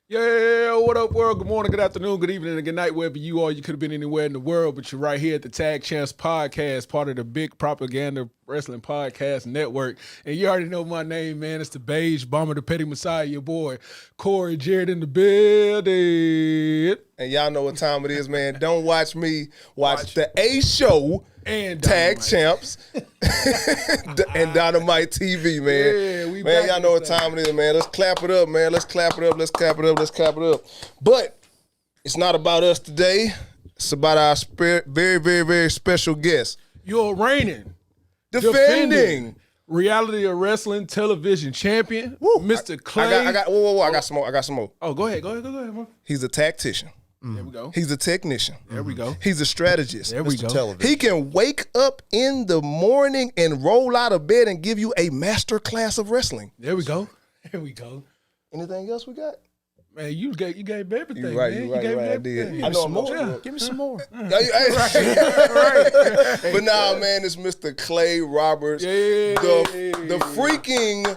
Yeah, what up, world? Good morning, good afternoon, good evening, and good night, wherever you are. You could have been anywhere in the world, but you're right here at the Tag Champs Podcast, part of the Big Propaganda Wrestling Podcast Network. And you already know my name, man. It's the Beige Bomber, the Petty Messiah, your boy, Corey Jarrett in the building. And y'all know what time it is, man. Don't watch me. Watch the A Show And Tag Dynamite. Champs and Dynamite TV, man. Yeah, we man, back y'all know what this time it is, man. Let's clap it up, man. Let's clap it up. Let's clap it up. Let's clap it up. But it's not about us today. It's about our very, very, very special guest. You're reigning, Defending. reality of wrestling television champion, Mr. Clay. I got whoa. I got some more. Oh, go ahead, man. He's a tactician. There we go. He's a technician. There we go. He's a strategist. There we go. Television. He can wake up in the morning and roll out of bed and give you a master class of wrestling. There we go. There we go. Anything else we got? Man, you gave everything. You right, man. you right, gave I everything. did. I know I'm Yeah. not. Give me some more. But nah, man, it's Mr. Clay Roberts, Yeah. the freaking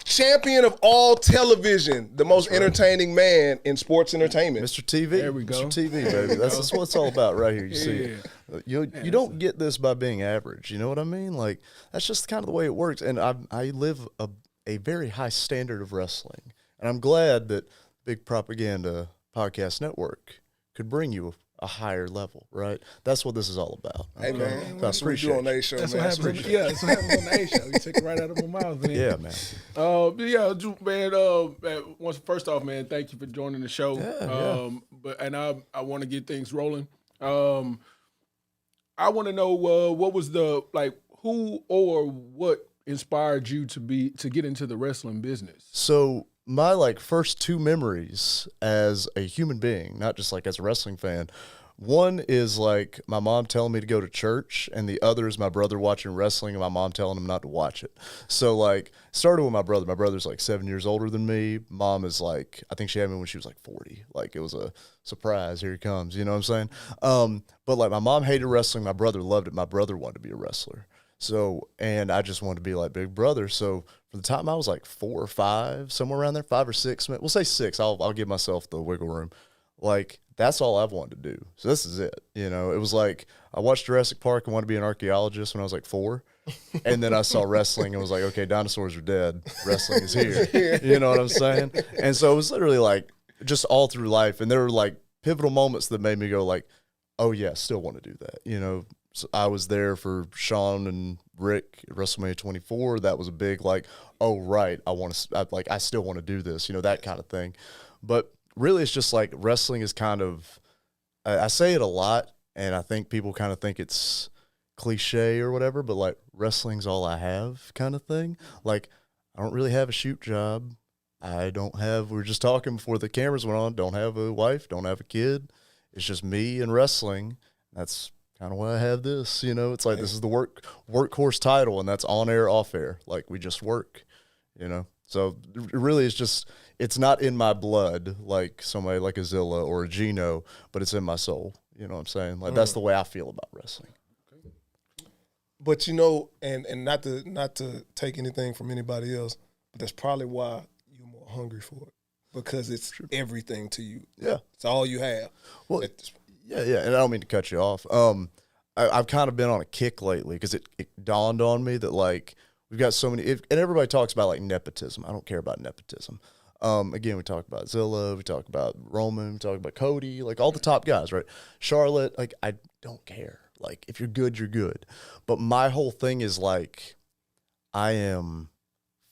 champion of all television, the most entertaining man in sports entertainment. Mr. TV. There we go. Mr. TV, baby. That's what it's all about right here. You see it. You don't get this by being average. You know what I mean? Like, that's just kind of the way it works. And I live a very high standard of wrestling. And I'm glad that Big Propaganda Podcast Network could bring you a higher level, right? That's what this is all about. Hey Okay? man, So I that's what we do appreciate on it. that show, That's man. what happens. That's what happens on the A show. You take it right out of my mouth, man. Yeah, man. First off, man, thank you for joining the show. I want to get things rolling. I want to know what was who or what inspired you to get into the wrestling business? So my first two memories as a human being, not just as a wrestling fan, one is my mom telling me to go to church, and the other is my brother watching wrestling and my mom telling him not to watch it. So started with my brother. My brother's 7 years older than me. Mom is I think she had me when she was 40. It was a surprise. Here he comes. You know what I'm saying? But my mom hated wrestling. My brother loved it. My brother wanted to be a wrestler. So, and I just wanted to be like Big Brother. So from the time I was 4 or 5, somewhere around there, 5 or 6, we'll say 6. I'll give myself the wiggle room. That's all I've wanted to do. So this is it. You know, it was I watched Jurassic Park and wanted to be an archaeologist when I was 4. And then I saw wrestling and was okay, dinosaurs are dead. Wrestling is here. You know what I'm saying? And so it was literally just all through life. And there were pivotal moments that made me go oh yeah, still want to do that. You know, so I was there for Shawn and Rick at WrestleMania 24. That was a big oh right, I still want to do this. You know, that kind of thing. But really, it's just wrestling is kind of, I say it a lot, and I think people kind of think it's cliche or whatever, but wrestling's all I have kind of thing. I don't really have a shoot job. I don't have, we were just talking before the cameras went on, don't have a wife, don't have a kid. It's just me and wrestling. That's kind of why I have this, you know. It's this is the workhorse title, and that's on air, off air. We just work, you know. So really, it's not in my blood like somebody like a Zilla or a Gino, but it's in my soul. You know what I'm saying? That's the way I feel about wrestling. But you know, and not to take anything from anybody else, but that's probably why you're more hungry for it, because it's everything to you. Yeah, it's all you have. Well, yeah, and I don't mean to cut you off. I've kind of been on a kick lately because it dawned on me that we've got so many, and everybody talks about nepotism. I don't care about nepotism. Again, we talk about Zilla, we talk about Roman, we talk about Cody, all the top guys, right? Charlotte, I don't care. If you're good, you're good. But my whole thing is I am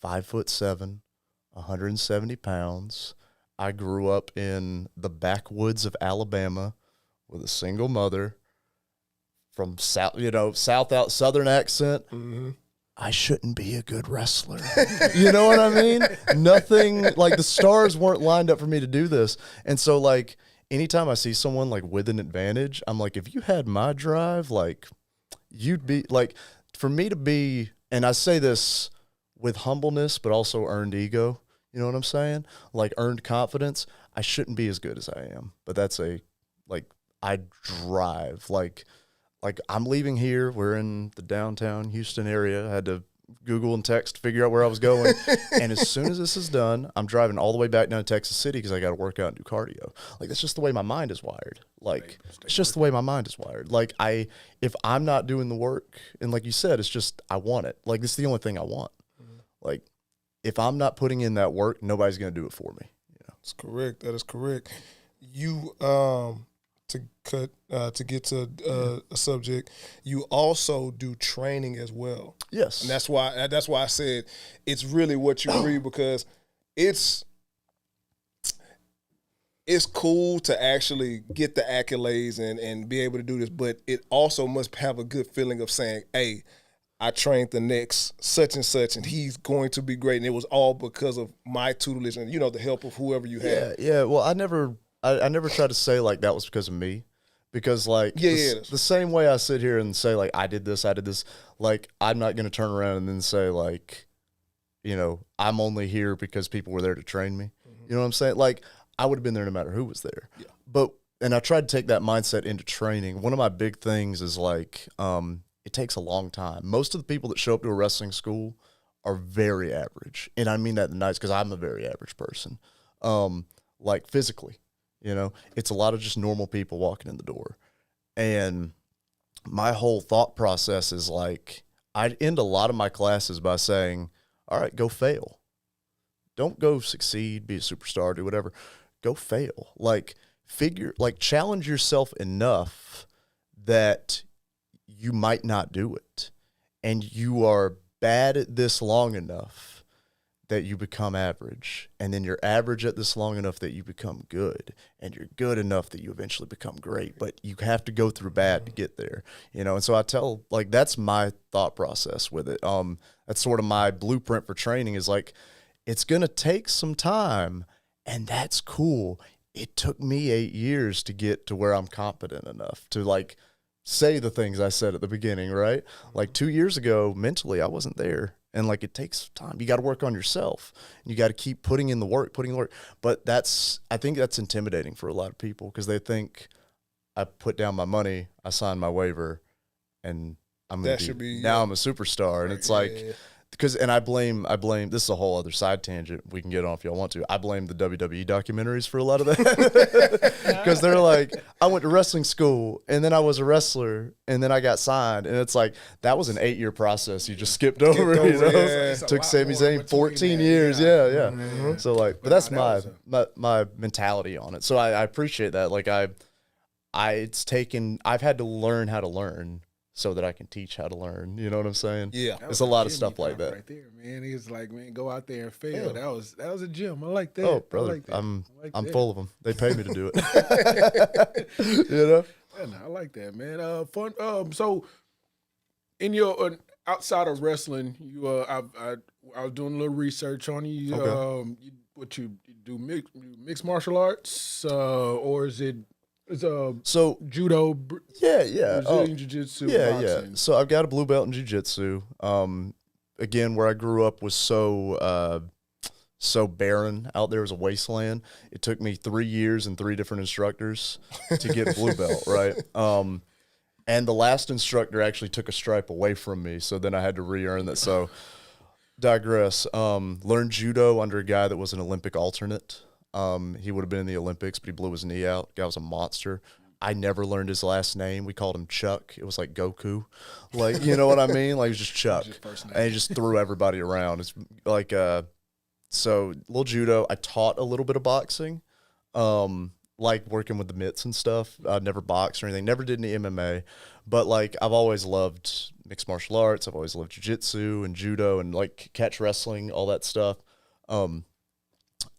5'7", 170 pounds. I grew up in the backwoods of Alabama with a single mother from southern accent. Mm-hmm. I shouldn't be a good wrestler. You know what I mean? Nothing, the stars weren't lined up for me to do this. And so, anytime I see someone, with an advantage, I'm if you had my drive, you'd be, for me to be, and I say this with humbleness, but also earned ego, you know what I'm saying? Earned confidence, I shouldn't be as good as I am. But that's I drive, I'm leaving here. We're in the downtown Houston area. I had to Google and text, figure out where I was going. And as soon as this is done, I'm driving all the way back down to Texas City because I got to work out and do cardio. Like, that's just the way my mind is wired. Like, it's just the way my mind is wired. Like, if I'm not doing the work, and like you said, it's just, I want it. Like, this is the only thing I want. Like, if I'm not putting in that work, nobody's going to do it for me. That's correct. That is correct. You to get to a subject, you also do training as well. Yes. And that's why I said it's really what you read, because it's cool to actually get the accolades and be able to do this, but it also must have a good feeling of saying, hey, I trained the next such and such, and he's going to be great. And it was all because of my tutelage and, the help of whoever you had. Yeah. Well, I never tried to say, like, that was because of me. Because, like, the same way I sit here and say, like, I did this, like, I'm not going to turn around and then say, like, I'm only here because people were there to train me. You know what I'm saying? Like, I would have been there no matter who was there. Yeah. And I tried to take that mindset into training. One of my big things is, like, it takes a long time. Most of the people that show up to a wrestling school are very average. And I mean that nice, because I'm a very average person. Like, physically. It's a lot of just normal people walking in the door. And my whole thought process is like, I'd end a lot of my classes by saying, all right, go fail. Don't go succeed, be a superstar, do whatever. Go fail. Like, challenge yourself enough that you might not do it. And you are bad at this long enough that you become average, and then you're average at this long enough that you become good, and you're good enough that you eventually become great, but you have to go through bad to get there, and so I tell, like, that's my thought process with it. That's sort of my blueprint for training, is like, it's going to take some time, and that's cool. It took me 8 years to get to where I'm competent enough to, like, say the things I said at the beginning, right? Like, 2 years ago, mentally, I wasn't there. And, like, it takes time. You got to work on yourself. And you got to keep putting in the work. But I think that's intimidating for a lot of people, because they think, I put down my money, I signed my waiver, and I'm going to be, now I'm a superstar. And it's like, and I blame, this is a whole other side tangent we can get on if y'all want to. I blame the WWE documentaries for a lot of that. Because they're like, I went to wrestling school, and then I was a wrestler, and then I got signed. And it's like, that was an 8-year process you just skipped over. Took Sami Zayn 14 years. Yeah. Mm-hmm. So, like, but that's my mentality on it. So I appreciate that. Like, I've had to learn how to learn, so that I can teach how to learn. You know what I'm saying? Yeah. That it's a lot of stuff like that. Right there, man. He was like, man, go out there and fail. Yeah. That was a gym. I like that. Oh, brother, I like that. I'm full of them. They pay me to do it. Yeah, no, I like that, man. Fun. So, in your outside of wrestling, you I was doing a little research on you. Okay. You do mixed martial arts, or is it? So judo, Brazilian jiu-jitsu, boxing. Yeah. So I've got a blue belt in jiu-jitsu. Again, where I grew up was so barren. Out there was a wasteland. It took me 3 years and 3 different instructors to get blue belt, right? And the last instructor actually took a stripe away from me, so then I had to re-earn that. So digress. Learned judo under a guy that was an Olympic alternate. He would have been in the Olympics, but he blew his knee out. Guy was a monster. I never learned his last name. We called him Chuck. It was like Goku. Like, you know what I mean? Like, it was just Chuck. And he just threw everybody around. It's like, so little judo. I taught a little bit of boxing, like working with the mitts and stuff. I never boxed or anything. Never did any MMA. But, like, I've always loved mixed martial arts. I've always loved jiu-jitsu and judo and, like, catch wrestling, all that stuff.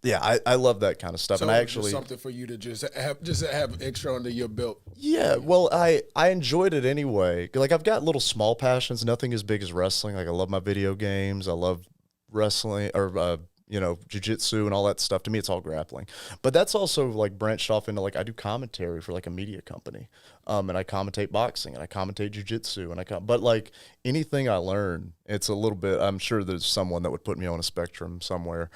Yeah, I love that kind of stuff. So and I actually something for you to just have extra under your belt. Yeah, well, I enjoyed it anyway. Like, I've got little small passions, nothing as big as wrestling. Like, I love my video games. I love wrestling or jujitsu and all that stuff. To me, it's all grappling. But that's also like branched off into like I do commentary for like a media company, and I commentate boxing and I commentate jujitsu but like anything I learn, it's a little bit. I'm sure there's someone that would put me on a spectrum somewhere.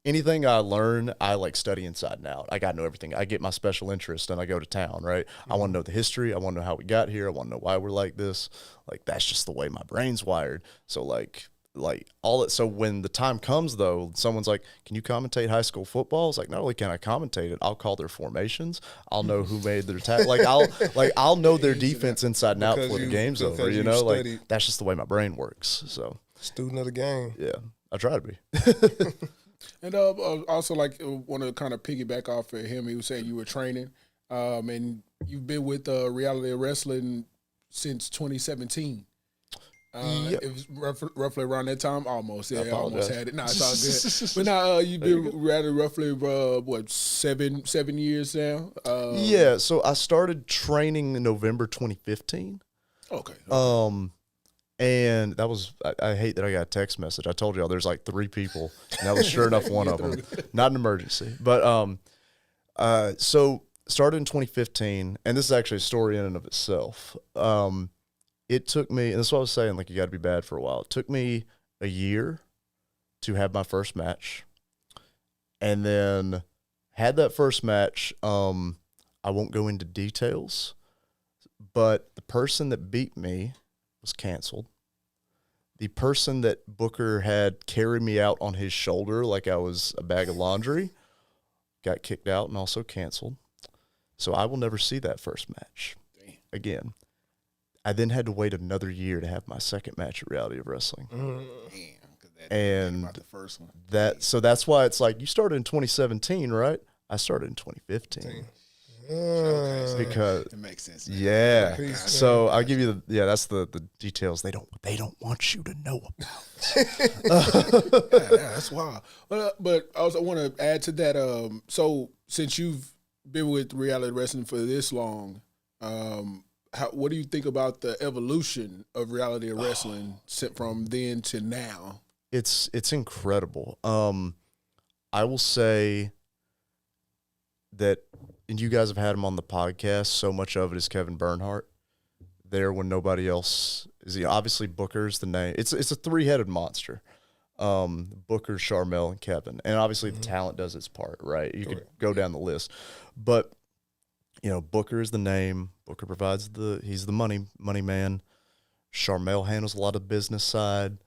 Anything I learn, I like study inside and out. I got to know everything. I get my special interest and I go to town. Right. I want to know the history. I want to know how we got here. I want to know why we're like this. Like that's just the way my brain's wired. So like all it. So when the time comes though, someone's like, "Can you commentate high school football?" It's like, not only can I commentate it, I'll call their formations. I'll know who made their tackle. I'll know their defense inside and out before the game's over. Like that's just the way my brain works. So student of the game. Yeah, I try to be. And also, like, want to kind of piggyback off of him. He was saying you were training, and you've been with Reality of Wrestling since 2017. Yep. It was roughly around that time, almost. Yeah, I almost had it. No, it's all good. But now you've been roughly what 7 years now. Yeah. So I started training in November 2015. Okay. And that was I hate that I got a text message. I told y'all there's like 3 people, and that was sure enough one of them. Not an emergency, but so started in 2015, and this is actually a story in and of itself. It took me, and that's what I was saying, like, you got to be bad for a while. It took me a year to have my first match, and then had that first match. I won't go into details, but the person that beat me was canceled. The person that Booker had carry me out on his shoulder like I was a bag of laundry got kicked out and also canceled. So I will never see that first match again. I then had to wait another year to have my second match at Reality of Wrestling. And about the first one. So that's why it's like, you started in 2017, right? I started in 2015. Because it makes sense. Man. Yeah. So I'll give you that's the details they don't want you to know about. That's wild. But I also want to add to that. So since you've been with Reality Wrestling for this long, what do you think about the evolution of Reality of Wrestling from then to now? It's incredible. I will say that, and you guys have had him on the podcast, so much of it is Kevin Bernhardt there when nobody else is. Obviously, Booker's the name. It's a 3-headed monster. Booker, Sharmell, and Kevin. And obviously the talent does its part, right? You could go down the list. But, Booker is the name. Booker provides he's the money man. Sharmell handles a lot of the business side.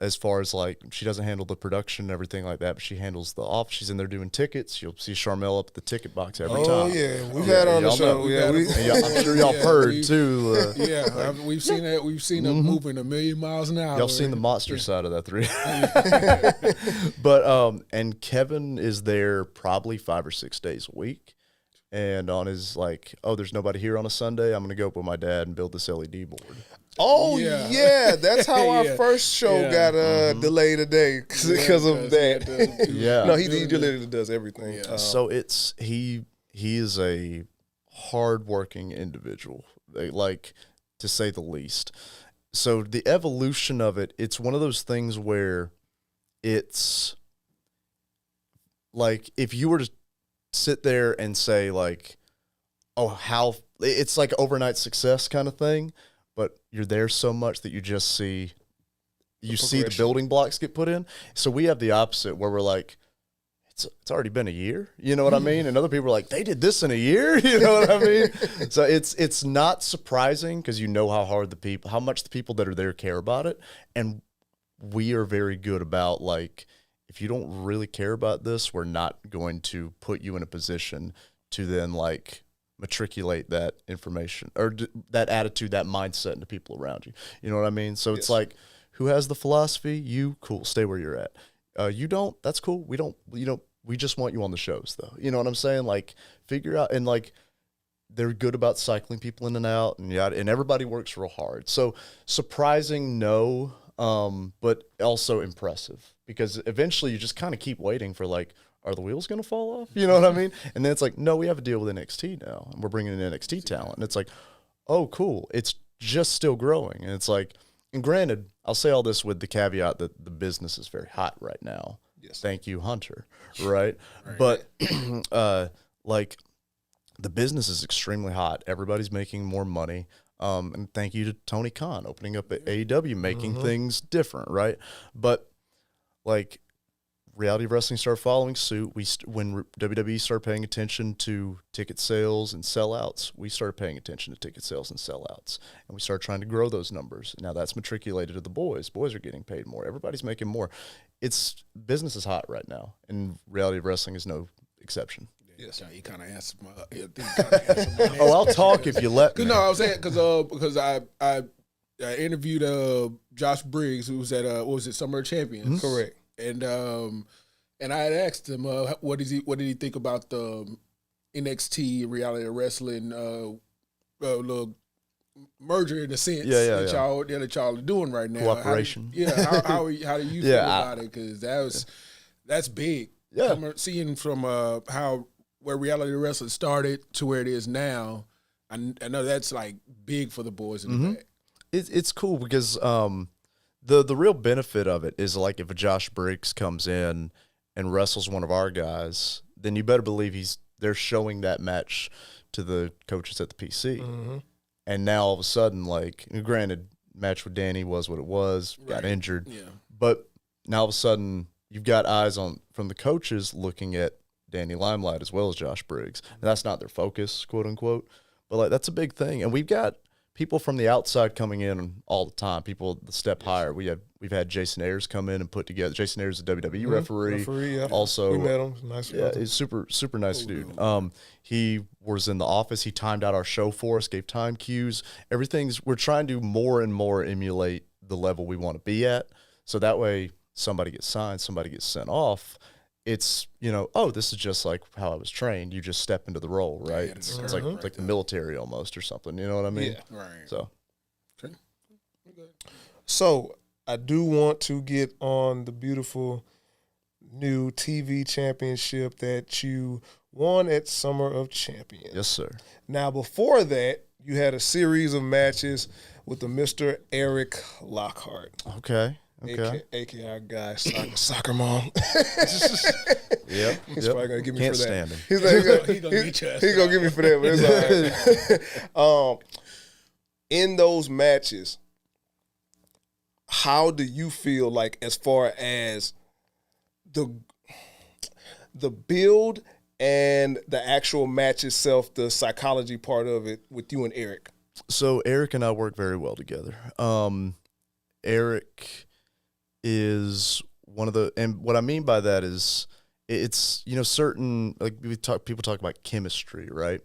As far as like, she doesn't handle the production and everything like that, but she handles the office. She's in there doing tickets. You'll see Sharmell up at the ticket box every time. Oh yeah, we've had on the show. I'm sure y'all heard too. We've seen that. We've seen them moving 1,000,000 miles an hour. Y'all seen the monster side of that 3. But and Kevin is there probably 5 or 6 days a week. And on his like, there's nobody here on a Sunday, I'm going to go up with my dad and build this LED board. Oh, yeah. That's how our first show got delayed today because of that. Yeah. No, he literally does everything. Yeah. So he is a hardworking individual, like, to say the least. So the evolution of it's one of those things where it's like, if you were to sit there and say like, how it's like overnight success kind of thing, but you're there so much that you just see the building blocks get put in. So we have the opposite where we're like, it's already been a year, you know what I mean? And other people are like, they did this in a year, you know what I mean? So it's not surprising because you know how much the people that are there care about it. And we are very good about like, if you don't really care about this, we're not going to put you in a position to then like matriculate that information or that attitude, that mindset into people around you. You know what I mean? So it's like, who has the philosophy? You, cool, stay where you're at. You don't, that's cool. We just want you on the shows though. You know what I'm saying? Like, figure out, and like, they're good about cycling people in and out, and everybody works real hard. So surprising, no, but also impressive, because eventually you just kind of keep waiting for like, are the wheels going to fall off? You know what I mean? And then it's like, no, we have a deal with NXT now, and we're bringing in NXT talent. And it's like, oh, cool. It's just still growing. And it's like, And granted, I'll say all this with the caveat that the business is very hot right now. Yes. Thank you, Hunter. Right? But like the business is extremely hot. Everybody's making more money. And thank you to Tony Khan opening up at AEW, making things different, right? But like reality wrestling started following suit. When WWE started paying attention to ticket sales and sellouts, we started paying attention to ticket sales and sellouts, and we started trying to grow those numbers. Now that's matriculated to the boys. Boys are getting paid more. Everybody's making more. Business is hot right now, and reality wrestling is no exception. Yes, he kind of answered my. Oh, I'll talk if you let me. No, I was saying because I interviewed Josh Briggs, who was at what was it, Summer of Champions, Correct. and I had asked him what did he think about the NXT reality wrestling little merger in a sense that y'all are doing right now. Cooperation. How do you feel about it? Because that's big. Yeah, Seeing from where reality wrestling started to where it is now, I know that's like big for the boys in the back. It's cool because the real benefit of it is like if a Josh Briggs comes in and wrestles one of our guys, then you better believe they're showing that match to the coaches at the PC. And now all of a sudden, like, granted, match with Danny was what it was, got injured, but now all of a sudden you've got eyes from the coaches looking at Danny Limelight as well as Josh Briggs. And that's not their focus, quote unquote, but like that's a big thing. And we've got people from the outside coming in all the time. People the step higher. We've had Jason Ayers come in and put together. Jason Ayers is a WWE referee. Also, we met him. Nice. Yeah, he's super nice dude. He was in the office. He timed out our show for us, gave time cues. We're trying to more and more emulate the level we want to be at. So that way, somebody gets signed, somebody gets sent off. It's, this is just like how I was trained. You just step into the role, right? Yeah, it's like the military almost or something. You know what I mean? Yeah. Right. So. Okay. So I do want to get on the beautiful new TV championship that you won at Summer of Champions. Yes, sir. Now, before that, you had a series of matches with the Mr. Eric Lockhart. Okay. AKA our guy, soccer mom. Yep. He's probably going to give me Can't for that. stand him. He's like, He gonna get your ass He's going to give me for that, but it's all right. In those matches, how do you feel like as far as the build and the actual match itself, the psychology part of it with you and Eric? So Eric and I work very well together. Eric is one of the, and what I mean by that is it's, certain, like people talk about chemistry, right?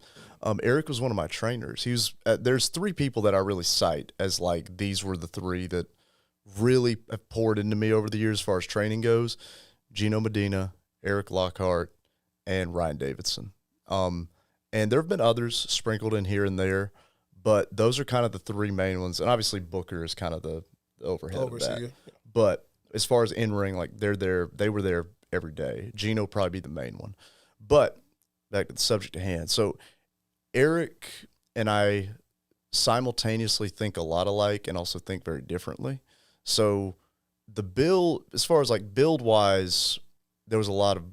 Eric was one of my trainers. He was, there's three people that I really cite as like, these were the three that really have poured into me over the years as far as training goes. Gino Medina, Eric Lockhart, and Ryan Davidson. And there have been others sprinkled in here and there, but those are kind of the three main ones. And obviously Booker is kind of the overhead of that. Yeah. But as far as in-ring, like they were there every day. Gino probably be the main one. But back to the subject at hand. So Eric and I simultaneously think a lot alike and also think very differently. So the build, as far as like build-wise, there was a lot of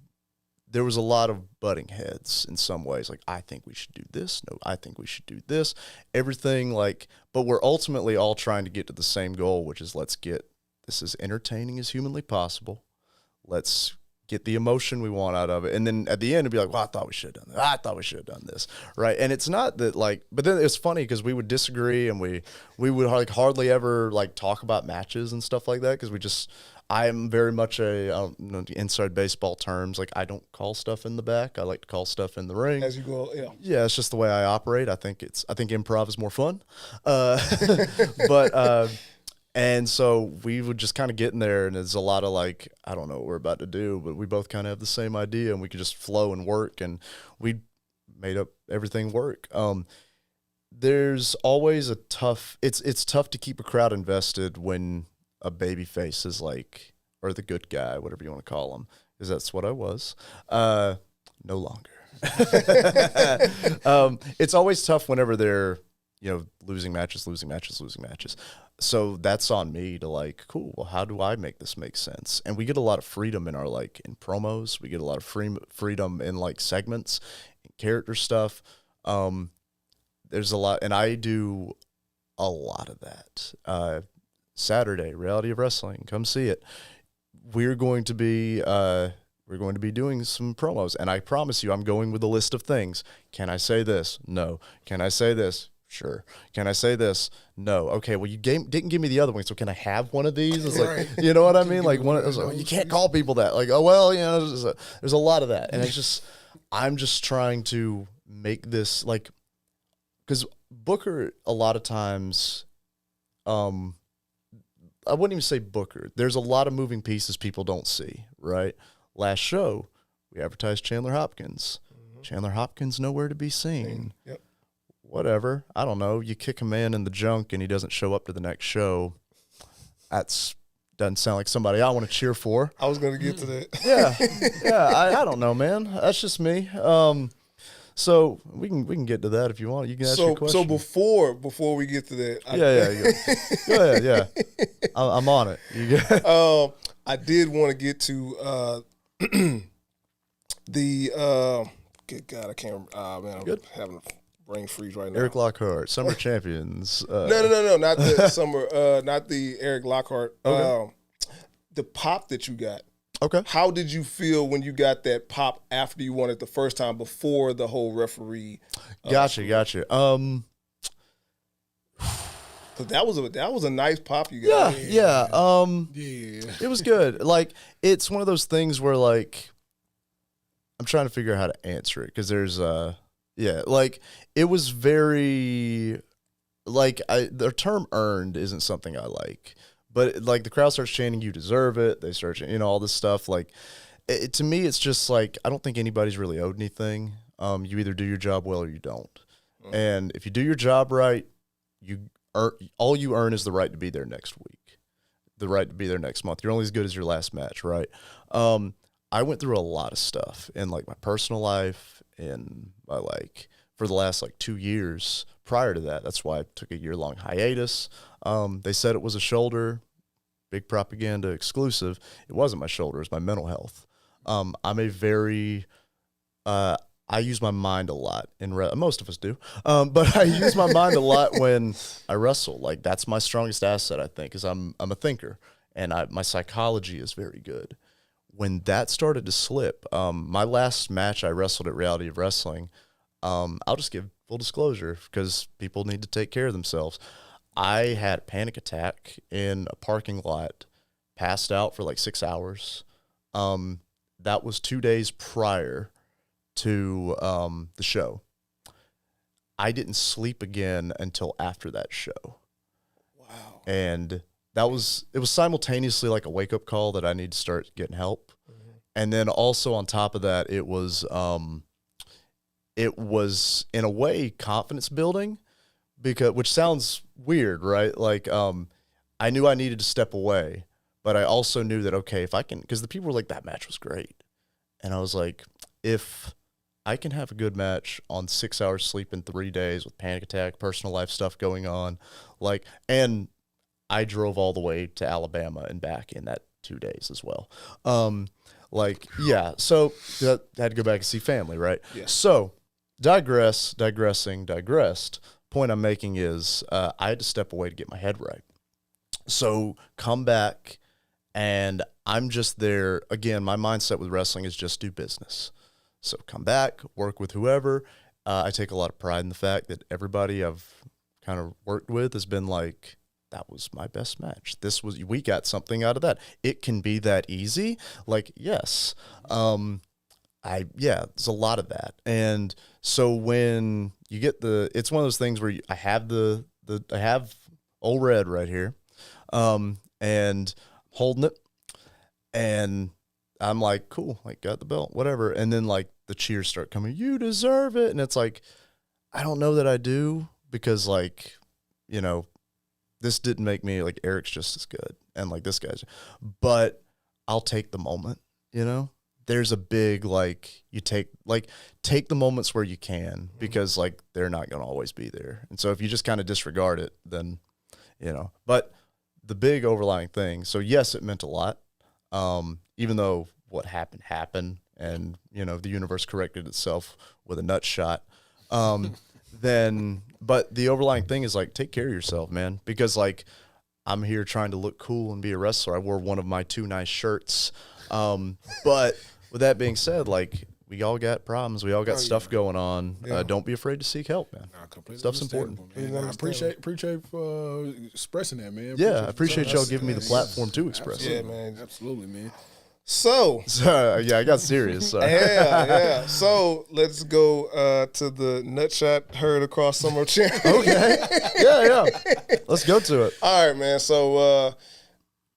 butting heads in some ways. Like, I think we should do this. No, I think we should do this. Everything like, but we're ultimately all trying to get to the same goal, which is let's get this as entertaining as humanly possible. Let's get the emotion we want out of it. And then at the end, it'd be like, well, I thought we should have done that. I thought we should have done this. Right. And it's not that like, but then it's funny because we would disagree and we would like hardly ever like talk about matches and stuff like that. Cause I am very much inside baseball terms. Like I don't call stuff in the back. I like to call stuff in the ring. As you go, yeah. Yeah, it's just the way I operate. I think improv is more fun. But and so we would just kind of get in there, and it's a lot of like, I don't know what we're about to do, but we both kind of have the same idea, and we could just flow and work, and we made up everything work. There's always a tough. It's tough to keep a crowd invested when a baby face is like, or the good guy, whatever you want to call him, because that's what I was. No longer. It's always tough whenever they're losing matches. So that's on me to like, cool, well, how do I make this make sense? And we get a lot of freedom in our in promos. We get a lot of freedom in like segments, character stuff. There's a lot, and I do a lot of that. Saturday, Reality of Wrestling, come see it. We're going to be doing some promos, and I promise you, I'm going with a list of things. Can I say this? No. Can I say this? Sure. Can I say this? No. Okay. Well, you didn't give me the other one, so can I have one of these? It's like, you know what I mean? Like you can't call people that. Like, oh well, there's a lot of that, and it's just I'm just trying to make this like, because Booker a lot of times, I wouldn't even say Booker. There's a lot of moving pieces people don't see. Right. Last show, we advertised Chandler Hopkins. Mm-hmm. Chandler Hopkins nowhere to be seen. Yep. Whatever. I don't know. You kick a man in the junk and he doesn't show up to the next show. Doesn't sound like somebody I want to cheer for. I was going to get to that. Yeah. I don't know, man. That's just me. So we can get to that if you want. You can ask your question. So before we get to that, Go ahead. Yeah, I'm on it. I did want to get to the good God, I can't. Man, I'm having a brain freeze right now. Eric Lockhart, Summer Champions. No, not the Summer. Not the Eric Lockhart. Okay. The pop that you got. Okay. How did you feel when you got that pop after you won it the first time before the whole referee? Gotcha. Cause that was a nice pop you got. Yeah. It was good. Like, it's one of those things where like I'm trying to figure out how to answer it because there's like it was very like the term earned isn't something I like. But like the crowd starts chanting, "You deserve it." They start chanting, all this stuff. Like, to me, it's just like I don't think anybody's really owed anything. You either do your job well or you don't. Mm-hmm. And if you do your job right, all you earn is the right to be there next week, the right to be there next month. You're only as good as your last match, right? I went through a lot of stuff in like my personal life and my for the last 2 years prior to that. That's why I took a year-long hiatus. They said it was a shoulder, big propaganda exclusive. It wasn't my shoulder, it was my mental health. I'm a very, I use my mind a lot most of us do. But I use my mind a lot when I wrestle. Like that's my strongest asset, I think, is I'm a thinker and my psychology is very good. When that started to slip, my last match I wrestled at Reality of Wrestling, I'll just give full disclosure because people need to take care of themselves. I had a panic attack in a parking lot, passed out for 6 hours. That was 2 days prior to the show. I didn't sleep again until after that show. Wow. And it was simultaneously like a wake-up call that I need to start getting help. Mm-hmm. And then also on top of that, it was in a way confidence building, which sounds weird, right? I knew I needed to step away, but I also knew that, okay, if I can, because the people were like, that match was great. And I was like, if I can have a good match on 6 hours sleep in 3 days with panic attack, personal life stuff going on, and I drove all the way to Alabama and back in that 2 days as well. So I had to go back and see family, right? Yeah. So digressed. Point I'm making is I had to step away to get my head right. So come back, and I'm just there. Again, my mindset with wrestling is just do business. So come back, work with whoever. I take a lot of pride in the fact that everybody I've kind of worked with has been like, that was my best match. We got something out of that. It can be that easy. Yes. There's a lot of that. And so when you get it's one of those things where I have I have old red right here, and holding it, and I'm like, cool, got the belt, whatever. And then the cheers start coming, you deserve it. And it's I don't know that I do, because this didn't make me Eric's just as good. And this guy's, but I'll take the moment, there's a big, like, you take the moments where you can, because like they're not going to always be there. And so if you just kind of disregard it, then, but the big overlying thing. So yes, it meant a lot. Even though what happened and, the universe corrected itself with a nut shot. But the overlying thing is like, take care of yourself, man, because like I'm here trying to look cool and be a wrestler. I wore one of my 2 nice shirts. But with that being said, like, we all got problems. We all got stuff going on. Don't be afraid to seek help, man. Stuff's important. Man. I appreciate for expressing that, man. I appreciate y'all giving me the platform to express it. Yeah, man. Absolutely, man. So I got serious. So. Yeah. So let's go to the nutshot heard across Summer Champ. Okay. Yeah. Let's go to it. All right, man. So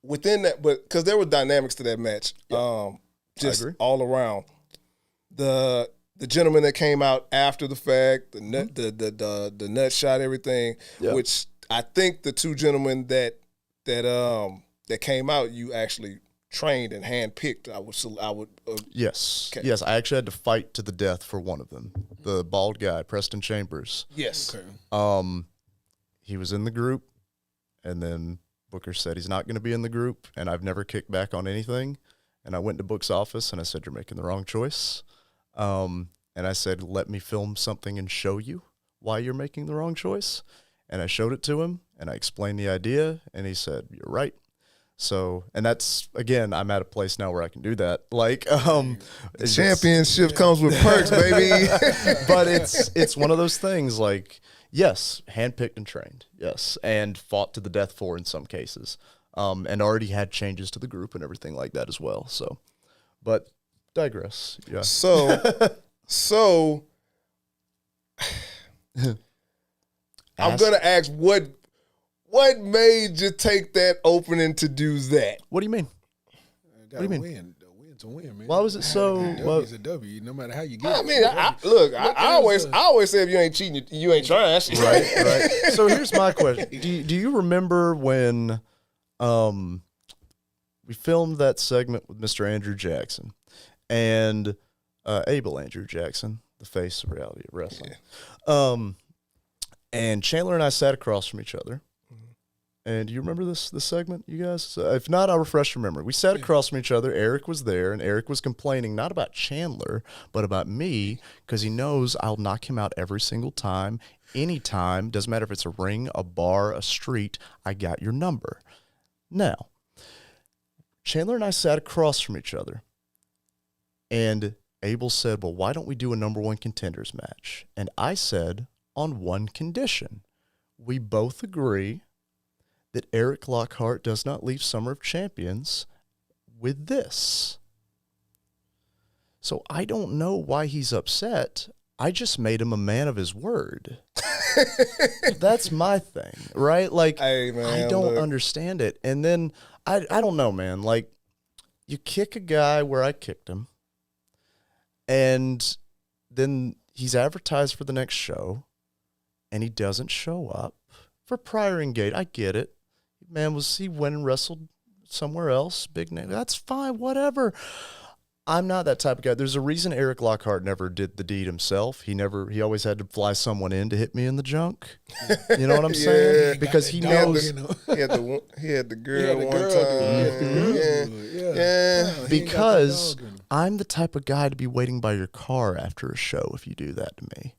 within that, but because there were dynamics to that match, just all around. The gentleman that came out after the fact, the nut shot, everything, which I think the 2 gentlemen that came out, you actually trained and handpicked. I would. Yes. Okay. Yes. I actually had to fight to the death for one of them, the bald guy, Preston Chambers. Yes. Okay. He was in the group, and then Booker said he's not going to be in the group, and I've never kicked back on anything. And I went to Book's office and I said, "You're making the wrong choice." And I said, "Let me film something and show you why you're making the wrong choice." And I showed it to him and I explained the idea, and he said, "You're right." So, and that's, again, I'm at a place now where I can do that. Like, the championship comes with perks, baby. But it's one of those things, like, yes, handpicked and trained, yes, and fought to the death for in some cases, and already had changes to the group and everything like that as well. So, but digress. Yeah. So I'm gonna ask what made you take that opening to do that? What do you mean? What do you mean? Win to win, man. Why was it so? W is a W, no matter how you get it. I mean, I always say if you ain't cheating, you ain't trash. Right. So here's my question: Do you remember when we filmed that segment with Mr. Andrew Jackson and Abel Andrew Jackson, the face of reality of wrestling? Yeah. And Chandler and I sat across from each other. And do you remember this segment, you guys? If not, I'll refresh your memory. We sat across from each other. Eric was there, and Eric was complaining not about Chandler, but about me, because he knows I'll knock him out every single time, anytime. Doesn't matter if it's a ring, a bar, a street. I got your number. Now, Chandler and I sat across from each other, and Abel said, "Well, why don't we do a number 1 contenders match?" And I said, on one condition. We both agree that Eric Lockhart does not leave Summer of Champions with this. So I don't know why he's upset. I just made him a man of his word. That's my thing, right? Like, hey, man, I don't understand it. And then, I don't know, man. Like, you kick a guy where I kicked him, and then he's advertised for the next show, and he doesn't show up for prior engagement. I get it. Man, he went and wrestled somewhere else, big name. That's fine, whatever. I'm not that type of guy. There's a reason Eric Lockhart never did the deed himself. He always had to fly someone in to hit me in the junk. You know what I'm saying? Because he knows. He had the girl one time. Yeah. Because I'm the type of guy to be waiting by your car after a show if you do that to me.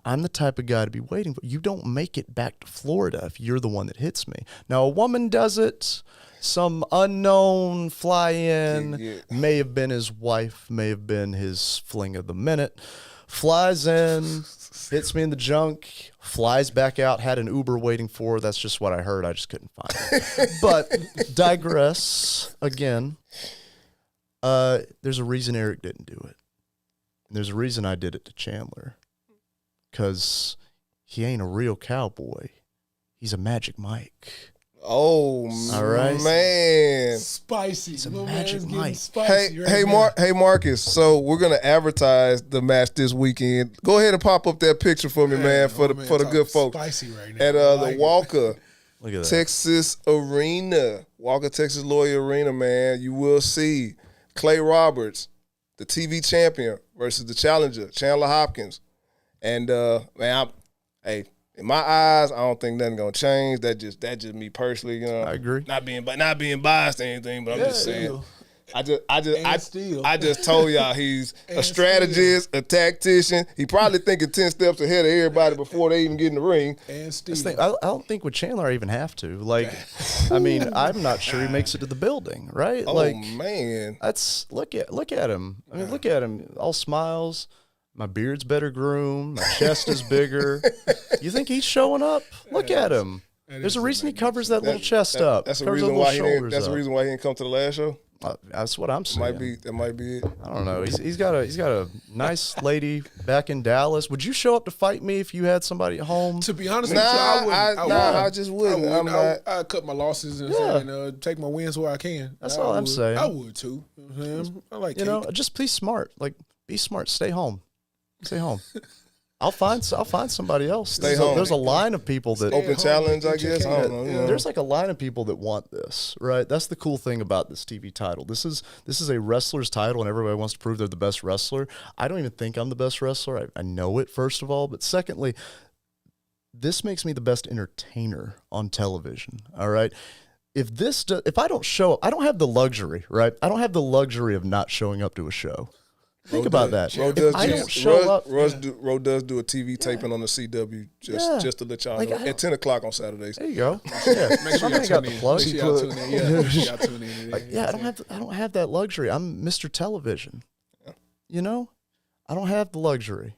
I'm the type of guy to be waiting for. You don't make it back to Florida if you're the one that hits me. Now, a woman does it. Some unknown fly-in, may have been his wife, may have been his fling of the minute, flies in, hits me in the junk, flies back out, had an Uber waiting for her. That's just what I heard. I just couldn't find it. But digress again. There's a reason Eric didn't do it. And there's a reason I did it to Chandler. Because he ain't a real cowboy. He's a Magic Mike. Oh, all right, man. Spicy. It's a Magic Mike. Hey, Marcus. So we're gonna advertise the match this weekend. Go ahead and pop up that picture for me, man, for the good folks. Spicy right now. At the Walker, Look at that. Texas Arena, Walker, Texas Lawyer Arena, man. You will see Clay Roberts, the TV champion versus the challenger, Chandler Hopkins. And man, hey, in my eyes, I don't think nothing gonna change. That just me personally, you know. I agree. Not being biased or anything, but I'm just saying. I And just told y'all he's a strategist, a tactician. He probably thinking 10 steps ahead of everybody before they even get in the ring. And This Steve. thing, I don't think with Chandler I even have to. Like, I mean, I'm not sure he makes it to the building, right? Oh like, man. that's look at him. I mean, look at him, all smiles. My beard's better groomed. My chest is bigger. You think he's showing up? Look at him. There's a reason he covers that little chest up. That's the Covers reason those why little he didn't. shoulders That's the up. reason why he didn't come to the last show. That's what I'm saying. That might be it. I don't know. He's got a nice lady back in Dallas. Would you show up to fight me if you had somebody at home? To be honest Nah, with you, I wouldn't. I just wouldn't. I'm not. I cut my losses and, Yeah. and take my wins where I can. That's I all I'm would. saying. I would too. You know what I'm saying? I like You know, just be smart. Like, be smart. Stay home. Stay home. I'll find somebody else. Stay home. There's a line of people that Open home, challenge, I get your guess. I don't know. cake. You know. There's like a line of people that want this, right? That's the cool thing about this TV title. This is a wrestler's title, and everybody wants to prove they're the best wrestler. I don't even think I'm the best wrestler. I know it, first of all, but secondly, this makes me the best entertainer on television. All right. If I don't show up, I don't have the luxury, right? I don't have the luxury of not showing up to a show. Think about that. Ro If does I do- don't show up, Ro does do a TV taping on the CW just to let y'all Like, know I don't- at 10 o'clock on Saturdays. there you go. Yeah, Make sure somebody y'all got tune the in. plug. Make sure y'all tune in. Yeah, make sure y'all tune in. Like, yeah, I don't have that luxury. I'm Mr. Television. You know, I don't have the luxury.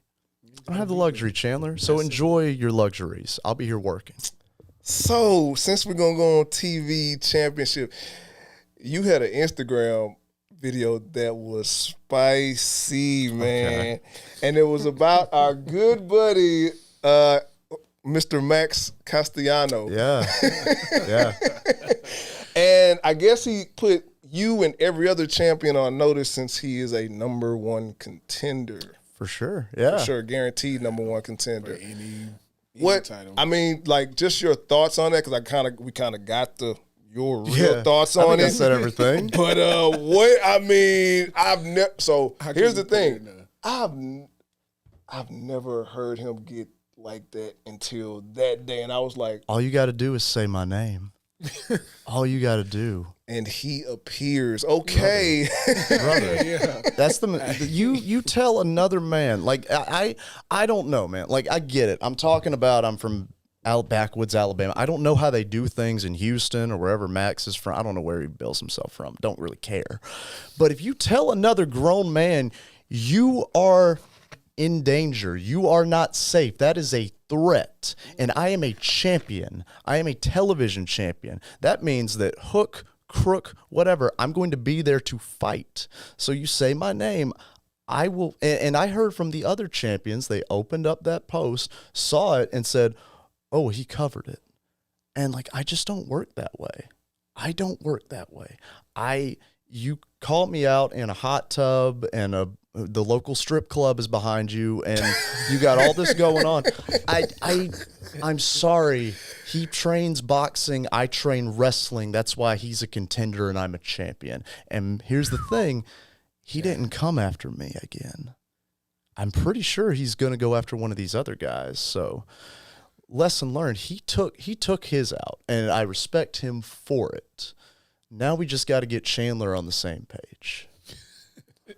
I don't have the luxury, Chandler. So enjoy your luxuries. I'll be here working. So, since we're going to go on TV championship, you had an Instagram video that was spicy, man. And it was about our good buddy, Mr. Max Castellano. Yeah, yeah. And I guess he put you and every other champion on notice since he is a number one contender. For sure. Yeah. For sure, guaranteed number one contender. Any What title. I mean, like, just your thoughts on that, because we kind of got your real Yeah. thoughts I on think I it. said everything. But what I mean, I've never. So How can here's you the put it thing: in I've never heard him get like that until that day, and I was like, All you got to do is say my name. All you got to do. and he appears. Okay, Brother. Yeah. That's you tell another man, like I don't know, man. Like, I get it. I'm from backwoods Alabama. I don't know how they do things in Houston or wherever Max is from. I don't know where he bills himself from. Don't really care. But if you tell another grown man you are in danger, you are not safe, that is a threat. And I am a champion. I am a television champion. That means that hook, crook, whatever, I'm going to be there to fight. So you say my name, I will. And I heard from the other champions, they opened up that post, saw it, and said, oh, he covered it. And like, I just don't work that way. I don't work that way. You call me out in a hot tub and the local strip club is behind you and you got all this going on. I'm sorry. He trains boxing. I train wrestling. That's why he's a contender and I'm a champion. And here's the thing. He didn't come after me again. I'm pretty sure he's going to go after one of these other guys. So lesson learned. He took his out and I respect him for it. Now we just got to get Chandler on the same page.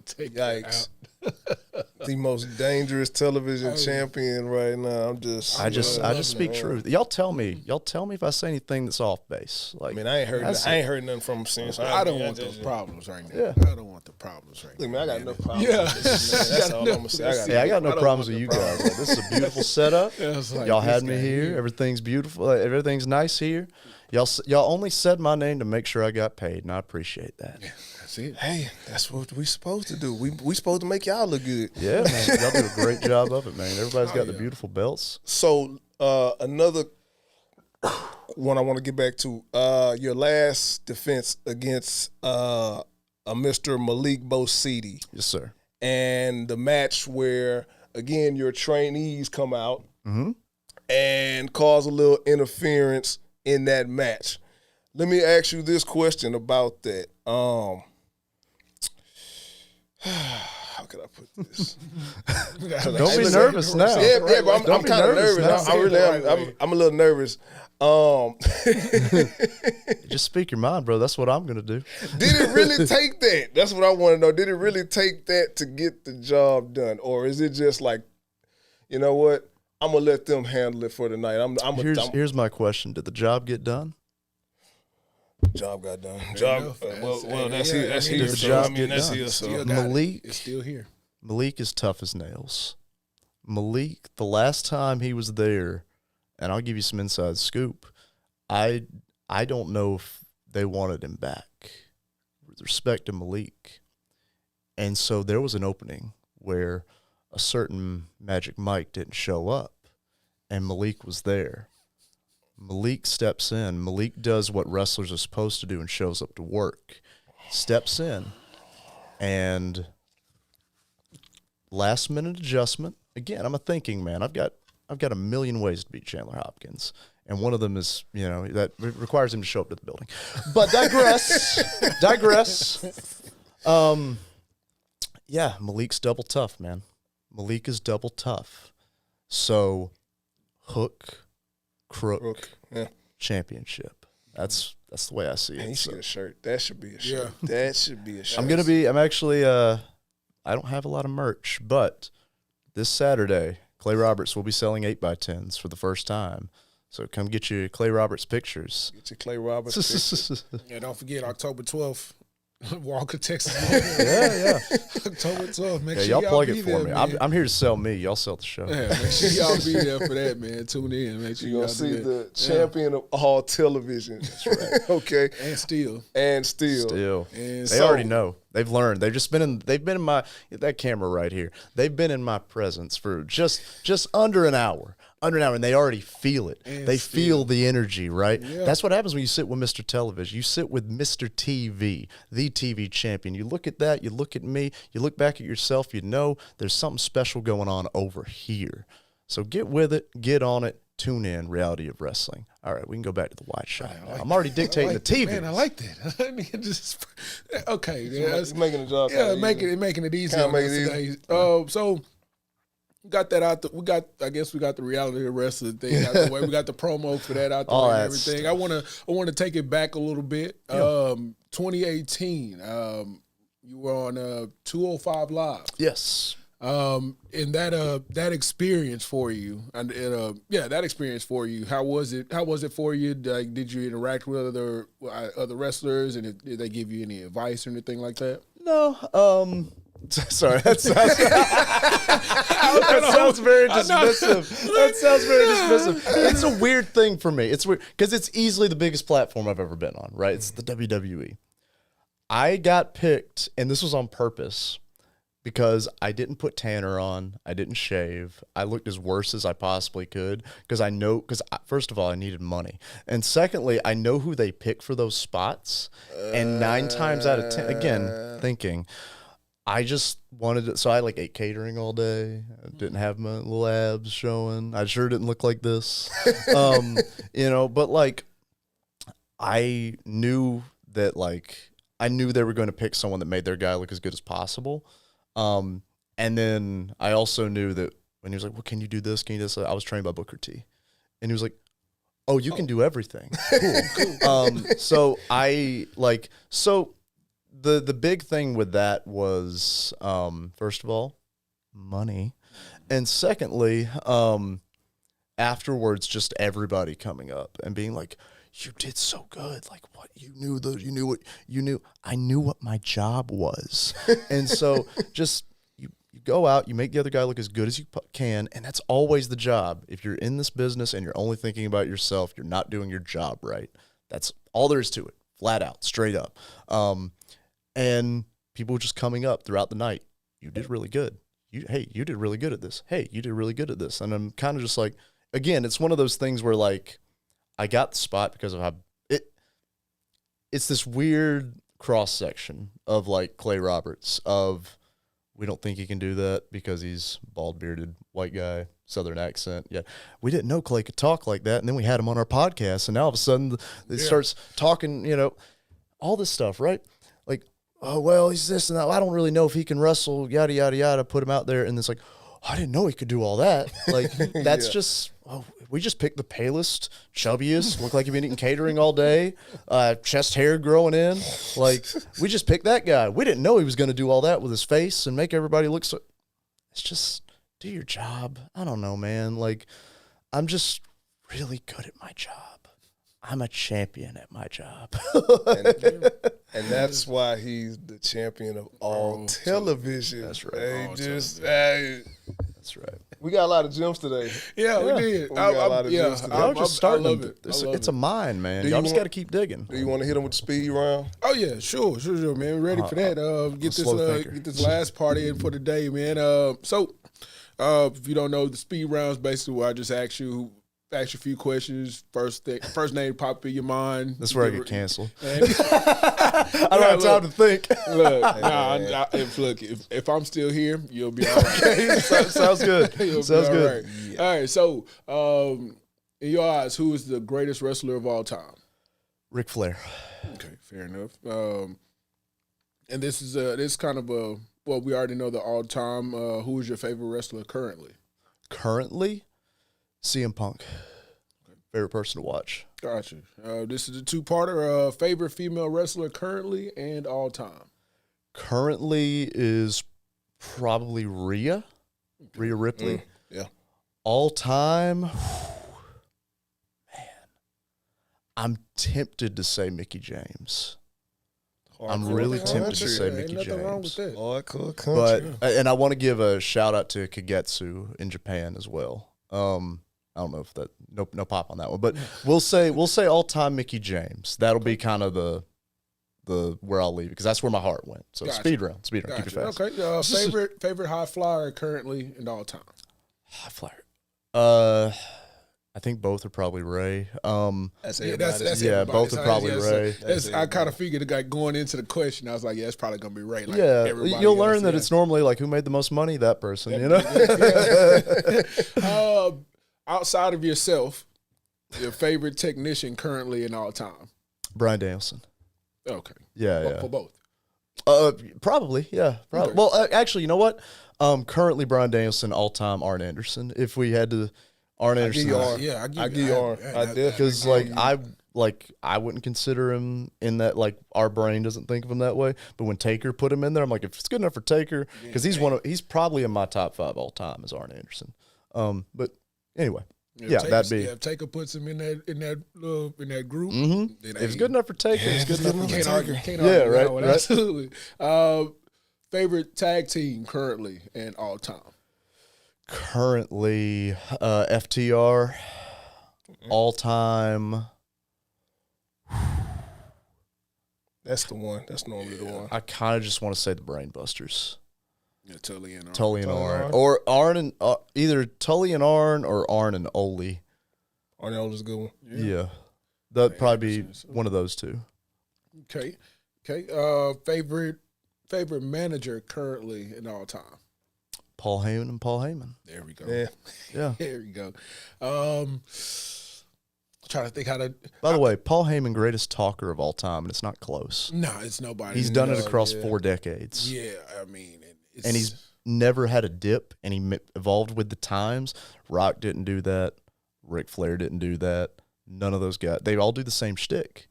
Take that yikes! out. The most dangerous television champion right now. I just speak truth. Y'all tell me if I say anything that's off base. Like, I mean, I ain't heard nothing from him since. I don't want those problems right now. Yeah. I don't want the problems right Look, now. man, I got no problem. Yeah. With this, man. That's all I'm gonna say. I got no I don't problems want with the you guys. Like, this is a beautiful setup. Yeah, it's like Y'all this had me guy here. here. Everything's beautiful. Everything's nice here. Y'all only said my name to make sure I got paid, and I appreciate that. That's it. Hey, that's what we supposed to do. We supposed to make y'all look good. Yeah, man. Y'all do a great job of it, man. Everybody's got the beautiful belts. So another one I want to get back to, your last defense against a Mr. Malik Bosidi, Yes, sir. and the match where again your trainees come out and cause a little interference in that match. Let me ask you this question about that. could I put this? Don't be nervous now. Yeah, but I'm kind of nervous. now. I really am. I'm a little nervous. Just speak your mind, bro. That's what I'm gonna do. Did it really take that? That's what I want to know. Did it really take that to get the job done, or is it just like, you know what? I'm gonna let them handle it for the night. Here's my question: did the job get done? Job got done. That's here. The So, job I mean, get that's done. here. So. Still got Malik- it's still here. Malik is tough as nails. Malik, the last time he was there, and I'll give you some inside scoop. I don't know if they wanted him back, with respect to Malik, and so there was an opening where a certain Magic Mike didn't show up, and Malik was there. Malik steps in. Malik does what wrestlers are supposed to do and shows up to work. Steps in, and last minute adjustment. Again, I'm a thinking man. I've got a million ways to beat Chandler Hopkins, and one of them is, that requires him to show up to the building. But digress. Yeah, Malik's double tough, man. Malik is double tough. So, Hook, Crook, Yeah. championship. That's the way I see Man, it. you should So get a shirt. That should be a shirt. Yeah. That should be a shirt. I'm actually, I don't have a lot of merch, but this Saturday, Clay Roberts will be selling 8x10s for the first time. So come get your Clay Roberts pictures. Get your Clay Roberts picture. Yeah, don't forget October 12th, Walker, Texas. Yeah. October 12th. Make Yeah, sure y'all plug be it for there, me. man. I'm here to sell me. Y'all sell the show. Yeah, make sure y'all be there for that, man. Tune in. Make sure You're y'all going to see do the that. champion of all television. That's right. Okay. And still. And still. Still. And They already know. They've learned. They've been in my, that camera right here. They've been in my presence for just under an hour. And they already feel it. And They still. feel the energy, right? Yeah. That's what happens when you sit with Mr. Television. You sit with Mr. TV, the TV champion. You look at that, you look at me, you look back at yourself, you know there's something special going on over here. So get with it, get on it, tune in, Reality of Wrestling. All right, we can go back to the wide shot. now. I'm already dictating the TV. Man, I like that. I mean, just okay. Yeah, It's making the job yeah, kinda easy. making it easy Kinda on make us it today. So we got that out. I guess we got the Reality of Wrestling thing out the way. We got the promo for that out the All way and that everything. stuff. I want to take it back a little bit. 2018. You were on 205 Live. Yes. And that experience for you, that experience for you. How was it? How was it for you? Like, did you interact with other wrestlers, and did they give you any advice or anything like that? No. Sorry, that sounds very dismissive. That sounds very dismissive. It's a weird thing for me. It's weird because it's easily the biggest platform I've ever been on, right? It's the WWE. I got picked, and this was on purpose, because I didn't put tanner on. I didn't shave. I looked as worse as I possibly could because first of all, I needed money. And secondly, I know who they pick for those spots. And 9 times out of 10, again, thinking, I just wanted it. So I ate catering all day. I didn't have my little abs showing. I sure didn't look like this. But I knew that I knew they were going to pick someone that made their guy look as good as possible. And then I also knew that when he was like, well, can you do this? Can you do this? I was trained by Booker T. And he was like, oh, you can do everything. Cool. So the big thing with that was, first of all, money. And secondly, afterwards, just everybody coming up and being like, you did so good. Like, what you knew. I knew what my job was. And so just you go out, you make the other guy look as good as you can. And that's always the job. If you're in this business and you're only thinking about yourself, you're not doing your job right. That's all there is to it. Flat out, straight up. And people just coming up throughout the night. You did really good. You did really good at this. Hey, you did really good at this. And I'm kind of just like, again, it's one of those things where I got the spot because of how it's this weird cross section of Clay Roberts of, we don't think he can do that because he's bald bearded white guy, Southern accent. Yeah. We didn't know Clay could talk like that. And then we had him on our podcast and now all of a sudden he starts talking, all this stuff, right? oh, well, he's this and that. I don't really know if he can wrestle, yada, yada, yada, put him out there. And it's like, I didn't know he could do all that. Like, that's just, we just picked the palest, chubbiest, look like you've been eating catering all day, chest hair growing in. Like, we just picked that guy. We didn't know he was going to do all that with his face and make everybody look so. It's just, do your job. I don't know, man. Like, I'm just really good at my job. I'm a champion at my job. And that's why he's the champion of all television. That's right. That's right. We got a lot of gems today. Yeah, we did. We got a lot of gems today. Y'all just starting. I love it. It's a mine, man. Do Y'all you just want- got to keep digging. Do you want to hit him with the speed round? Oh yeah, sure, man. Ready for that? Get this last party in for the day, man. So if you don't know, the speed rounds basically where I just ask you a few questions. First name pop in your mind. That's where I get canceled. And- I don't have time to think. Look, if I'm still here, you'll be all right. Sounds good. You'll Sounds be all good. right. All right. So, in your eyes, who is the greatest wrestler of all time? Ric Flair. Okay, fair enough. And this is kind of a we already know the all time. Who is your favorite wrestler currently? Currently, CM Punk. Favorite person to watch. Gotcha. This is a two-parter. Favorite female wrestler currently and all time. Currently is probably Rhea Ripley. Yeah. All time, man, I'm tempted to say Mickey James. I'm really tempted to say Mickey Ain't nothing wrong James. with that. Hardcore country. But and I want to give a shout out to Kagetsu in Japan as well. I don't know if that no pop on that one, but we'll say all time Mickey James. That'll be kind of the where I'll leave it because that's where my heart went. So Gotcha. speed round, keep it Gotcha. fast. Okay. Favorite high flyer currently and all time. High flyer. I think both are probably Ray. That's Yeah, everybody's. that's Yeah, everybody. both are probably Ray. I kind of figured the guy going into the question. I was like, yeah, it's probably gonna be Ray. Like Yeah, everybody you'll else, learn that yeah. it's normally like who made the most money, that person. You know. Outside of yourself, your favorite technician currently and all time. Brian Danielson. Okay. Yeah. For both. Probably, yeah. Probably. Okay. Well, actually, you know what? Currently, Brian Danielson, all-time Arn Anderson. If we had to, Arn I give Anderson, you Arn. Yeah, I give you Arn. I definitely because I wouldn't consider him in that. Like our brain doesn't think of him that way. But when Taker put him in there, I'm like, if it's good enough for Taker, because he's probably in my top 5 all time as Arn Anderson. But anyway, If Taker puts him in that group, then if it's good enough for Taker, it's good enough for Can't Taker. argue. Yeah, with that one. right. Absolutely. Favorite tag team currently and all time. Currently, FTR, all time. That's the one. That's normally the one. I kind of just want to say the Brainbusters. Yeah, Tully and Arn. Tully and Arn. Arn. Or Arn and either Tully and Arn or Arn and Ole. Arnold is a good one. Yeah. That'd probably be Anderson. one of those two. Okay. Favorite manager currently and all time. Paul Heyman and Paul Heyman. There we go. Yeah. Yeah. There we go. Trying to think how to. By the way, Paul Heyman, greatest talker of all time, and it's not close. No, it's nobody. He's done it across yeah. 4 decades. Yeah, I mean, it's, And he's never had a dip, and he evolved with the times. Rock didn't do that. Ric Flair didn't do that. None of those guys. They all do the same shtick.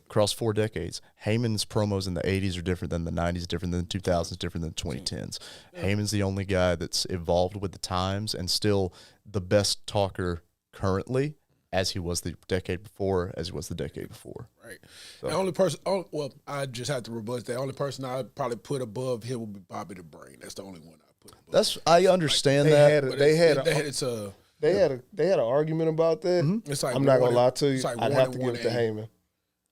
Across 4 decades. Heyman's promos in the 80s are different than the 90s, different than the 2000s, different than the 2010s. Heyman's the only guy that's evolved with the times and still the best talker currently as he was the decade before, as he was the decade before. right. The only person, I just have to rebut. The only person I'd probably put above him would be Bobby the Brain. That's the only one I put above. I understand that. They had an argument about that. It's like I'm not gonna one lie to you. it's like I'd one have and to give it to 180. Heyman.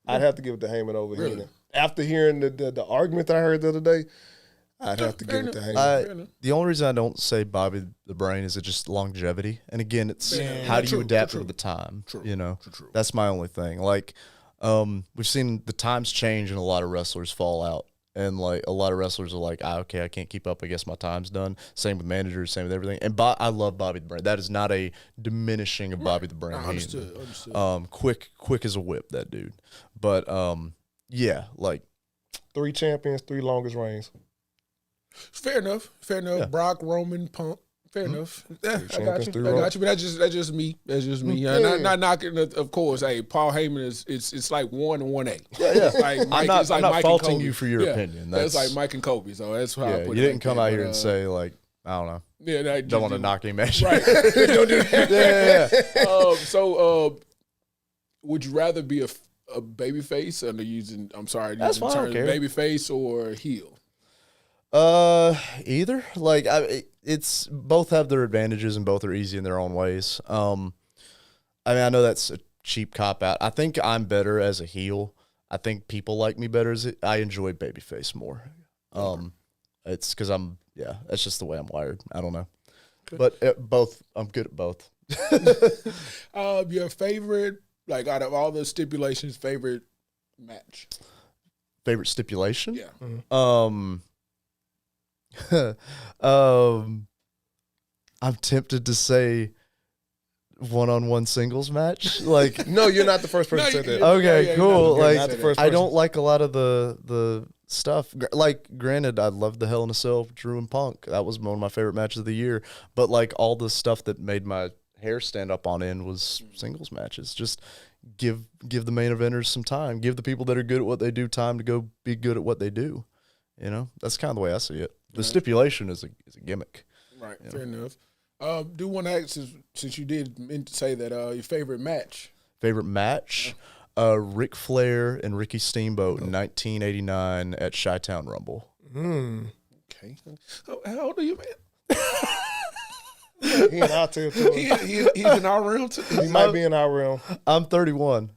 I'd have to give it to Heyman over Really? Heenan. After hearing the argument that I heard the other day, I'd have to give it to Heyman. The only reason I don't say Bobby the Brain is it just longevity. And again, it's how do you adapt with the time? You know, that's my only thing. Like, we've seen the times change and a lot of wrestlers fall out. And like a lot of wrestlers are like, okay, I can't keep up. I guess my time's done. Same with managers, same with everything. And I love Bobby the Brain. That is not a diminishing of Bobby the Brain. Understood. Quick as a whip, that dude. But yeah, like 3 champions, 3 longest reigns. Fair enough. Fair enough. Yeah. Brock, Roman, Punk. Fair enough. Yeah, I got champions, you. 3 I got Roman. you. But that's just me. That's just me. Yeah. Not knocking. Of course, hey, Paul Heyman is it's like 1 and 1A. Yeah, yeah. It's like Mike, I'm it's not like Mike and faulting Kobe. you for your opinion. That's like That's- Mike and Kobe. So that's how I Yeah, put you it. didn't like come that, out here but, and say like, I don't know. yeah, that Don't want to knock any match. Right. Don't do that. Yeah. So, would you rather be a baby face under using? I'm sorry, That's using fine, I don't terms care. baby face or heel? Either. Like, it's both have their advantages and both are easy in their own ways. I mean, I know that's a cheap cop out. I think I'm better as a heel. I think people like me better as I enjoy babyface more. It's because that's just the way I'm wired. I don't know, but both, I'm good at both. Your favorite, like out of all the stipulations, favorite match? Favorite stipulation? Yeah. I'm tempted to say one-on-one singles match. Like, No, you're not the first person to say that. okay, you're cool. not Like, not the first I person. don't like a lot of the stuff. Like, granted, I love the Hell in a Cell, Drew and Punk. That was one of my favorite matches of the year. But like all the stuff that made my hair stand up on end was singles matches. Just give the main eventers some time. Give the people that are good at what they do time to go be good at what they do. You know, that's kind of the way I see it. The stipulation is a gimmick. Right. Fair enough. Do want to ask since you did say that your favorite match? Favorite match? Ric Flair and Ricky Steamboat in 1989 at Chi-Town Rumble. Okay. How old are you, man? He in our territory. He's in our realm too. He might be in our realm. I'm 31.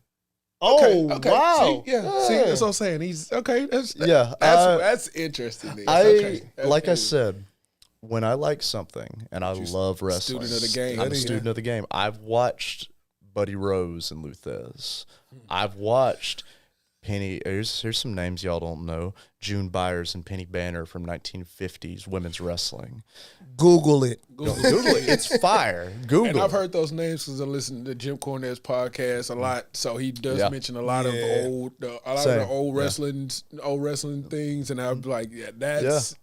Oh, Okay. wow. See, see, that's what I'm saying. He's okay. Yeah, That's interesting. Then. I Okay. That's like I cool. said, when I like something and I love wrestling, student of the game. I'm a Yeah. student of the game. I've watched Buddy Rose and Luthez. I've watched Penny. Here's some names y'all don't know: June Byers and Penny Banner from 1950s women's wrestling. Google it. Google it. It's fire. Google. And I've it. heard those names because I listen to Jim Cornette's podcast a lot. So he does Yeah. mention a lot of Yeah. of the Same. old wrestling things, and I'm like, that's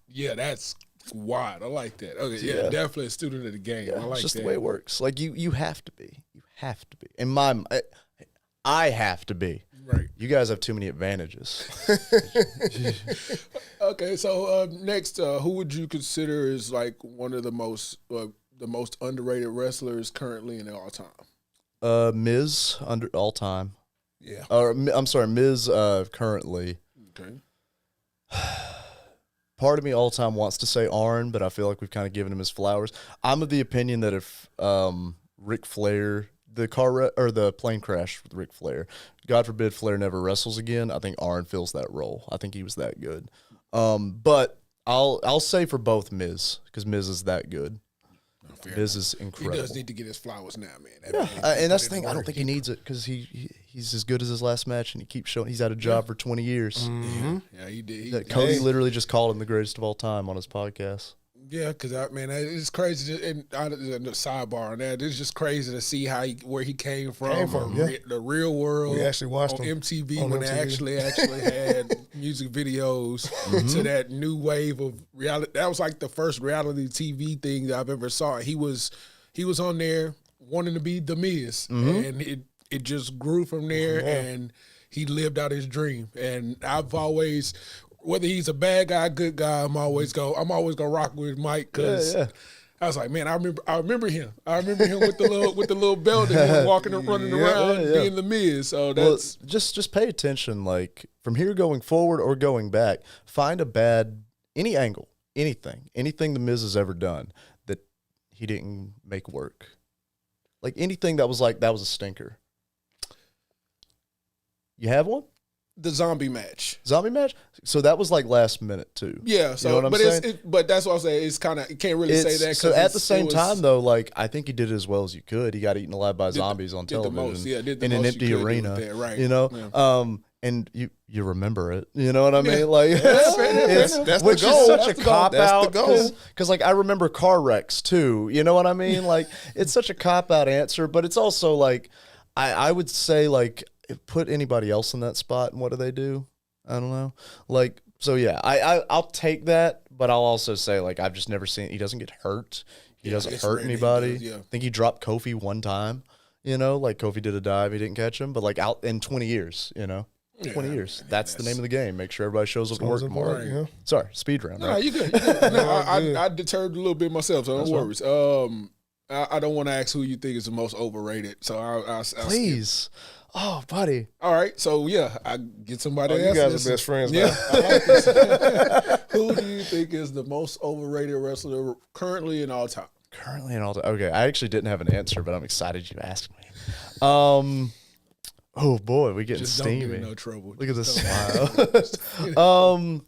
wild. I like that. Okay, yeah, Yeah. definitely a student of the game. Yeah, I like it's just that. the way it works. Like you have to be. You have to be. In my, I have to be. Right. You guys have too many advantages. Okay, so next, who would you consider is like one of the most underrated wrestlers currently in all time? Miz under all time. Yeah. Or I'm sorry, Miz currently. Okay. Part of me all time wants to say Arn, but I feel like we've kind of given him his flowers. I'm of the opinion that if Ric Flair, the plane crash with Ric Flair, God forbid Flair never wrestles again, I think Arn fills that role. I think he was that good. But I'll say for both Miz, because Miz is that good. Fair Miz enough. is He incredible. does need to get his flowers now, man. That Yeah, man put and that's in the thing. I work. don't think he needs it because he's as good as his last match, and he keeps showing he's had a job for 20 years. Yeah, he did. That Cody literally just called him the greatest of all time on his podcast. Yeah, because it's crazy. And the sidebar on that, it's just crazy to see where he came from. The real world. We actually watched on him MTV on when MTV. they actually had music videos to that new wave of reality. That was like the first reality TV thing that I've ever saw. He was on there wanting to be The Miz, and it just grew from there, and he lived out his dream. And I've always, whether he's a bad guy, good guy, I'm always gonna rock with Mike because Yeah. I was like, man, I remember him. I remember him with the little belt and him walking and running around being The Miz. So Well, that's just pay attention. Like from here going forward or going back, find any angle, anything the Miz has ever done that he didn't make work. Like anything that was a stinker. You have one? the zombie match. Zombie match? So that was like last minute too. Yeah, so You know what I'm but saying? but that's what I'm saying. It's kind of you can't really say that. So 'cause at the same it was- time though, like I think he did it as well as you could. He got eaten alive by zombies on did the television most, yeah, did the in an most empty you could do arena. with that, right, You know? yeah. And you remember it. You know what I mean? Yeah. Like That's the which goal. is such That's a the goal. cop That's the out goal. because like I remember car wrecks too. You know what I mean? Like it's such a cop out answer, but it's also like I would say like put anybody else in that spot and what do they do? I don't know. Like, so yeah, I'll take that, but I'll also say, like, I've just never seen, he doesn't get hurt. He doesn't it's hurt rare that he anybody. does, yeah. I think he dropped Kofi one time, you know, like Kofi did a dive, he didn't catch him, but like out in 20 years, you know, 20 years. That's the name of the game. Make sure everybody shows up to work tomorrow. important, yeah. Sorry, speed round. No, Right? you good. You good. No, I deterred a little bit myself, so no worries. I don't want to ask who you think is the most overrated, so I'll skip. Please. Oh, buddy. All right, so yeah, I get somebody else. You guys this. are best friends Yeah, now. I like this. Who do you think is the most overrated wrestler currently and all time? Currently in all time. Okay, I actually didn't have an answer, but I'm excited you asked me. Oh boy, we getting Just don't get steamy. in no trouble. Look at this Just smile.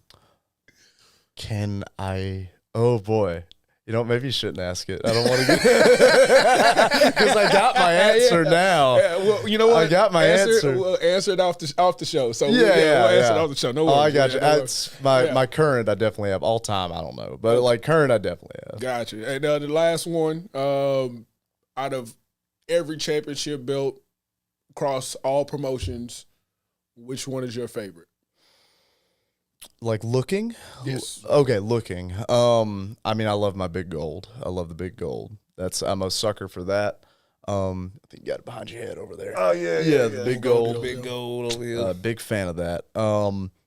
Can I? Oh boy. You know, maybe you shouldn't ask it. I don't want to get because I got my answer now. Yeah, well, you know what? I got my answer. We'll answer it off the show. So Yeah, we'll answer it yeah. off the show. No Oh, I worries. got you. Yeah, no That's my Yeah. my current. I definitely have all time. I don't know, but like current, I definitely have. Got you. And the last one, out of every championship belt across all promotions, which one is your favorite? Like looking. Yes. Okay, looking. I mean, I love my big gold. I love the big gold. I'm a sucker for that. I think you got it behind your head over there. Oh yeah, the big gold. Big gold over here. Big fan of that.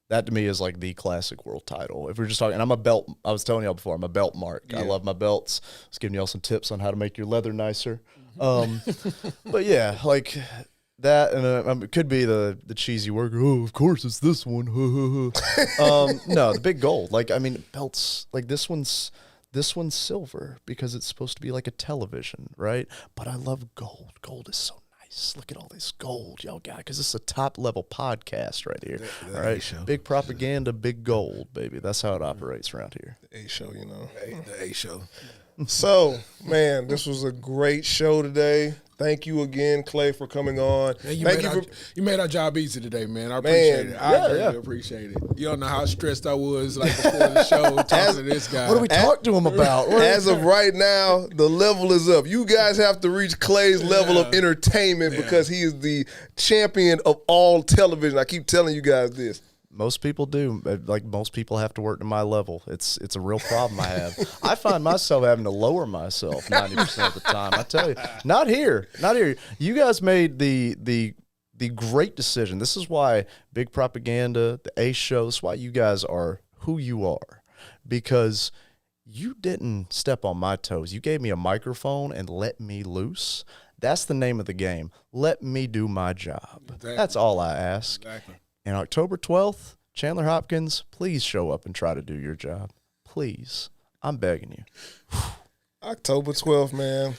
That to me is like the classic world title. If we're just talking, and I'm a belt. I was telling y'all before, I'm a belt mark. I love my belts. I was giving y'all some tips on how to make your leather nicer. But yeah, like that, and it could be the cheesy word. Oh, of course it's this one. No, the big gold. Like, I mean, belts like this one's silver because it's supposed to be like a television, right? But I love gold. Gold is so nice. Look at all this gold y'all got, because it's a top level podcast right here. All right, big propaganda, big gold, baby. That's how it operates around here. A show, you know. The A show. So, man, this was a great show today. Thank you again, Clay, for coming on. Man, Thank you for you made our job easy today, man. I appreciate it. I yeah, really yeah. appreciate it. You don't know how stressed I was like before the show talking to this guy. What do we talk to him about? As of right now, the level is up. You guys have to reach Clay's level of entertainment because he is the champion of all television. I keep telling you guys this. Most people do. Like, most people have to work to my level. It's a real problem I have. I find myself having to lower myself 90% of the time. I tell you, not here. You guys made the great decision. This is why Big Propaganda, the A Show, this is why you guys are who you are, because you didn't step on my toes. You gave me a microphone and let me loose. That's the name of the game. Let me do my job. Exactly. That's all I ask. Exactly. And October 12th, Chandler Hopkins, please show up and try to do your job. Please. I'm begging you. October 12th, man.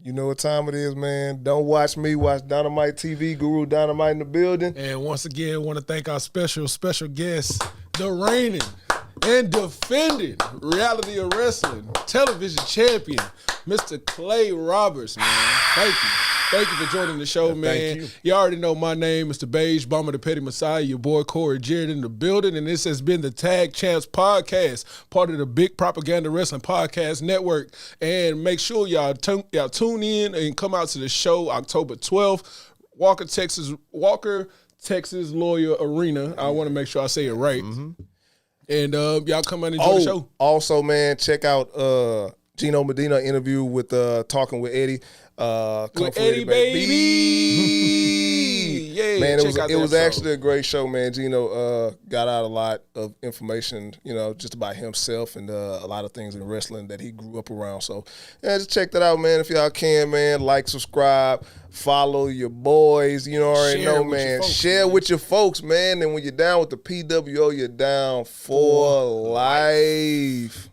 You know what time it is, man. Don't watch me. Watch Dynamite TV, Guru Dynamite in the building. And once again, I want to thank our special guest, the reigning and defending Reality of Wrestling television champion, Mr. Clay Roberts, man. Thank you. Thank you for joining the show, man. You already know my name, Mr. Beige Bomber, the Petty Messiah, your boy Corey Jarrett in the building, and this has been the Tag Champs Podcast, part of the Big Propaganda Wrestling Podcast Network. And make sure y'all tune in and come out to the show October 12th, Walker, Texas Lawyer Arena. I want to make sure I say it right. Mm-hmm. And y'all come out and enjoy the show. Also, man, check out Gino Medina interview with Talking with Eddie. With Eddie, baby. Yeah, man, check it was actually a great show, man. Gino got out a lot of information, you know, just about himself and a lot of things in wrestling that he grew up around. So, yeah, just check that out, man. If y'all can, man, like, subscribe, follow your boys. You know, already know, man. Share with your folks, man. And when you're down with the PWO, you're down for life.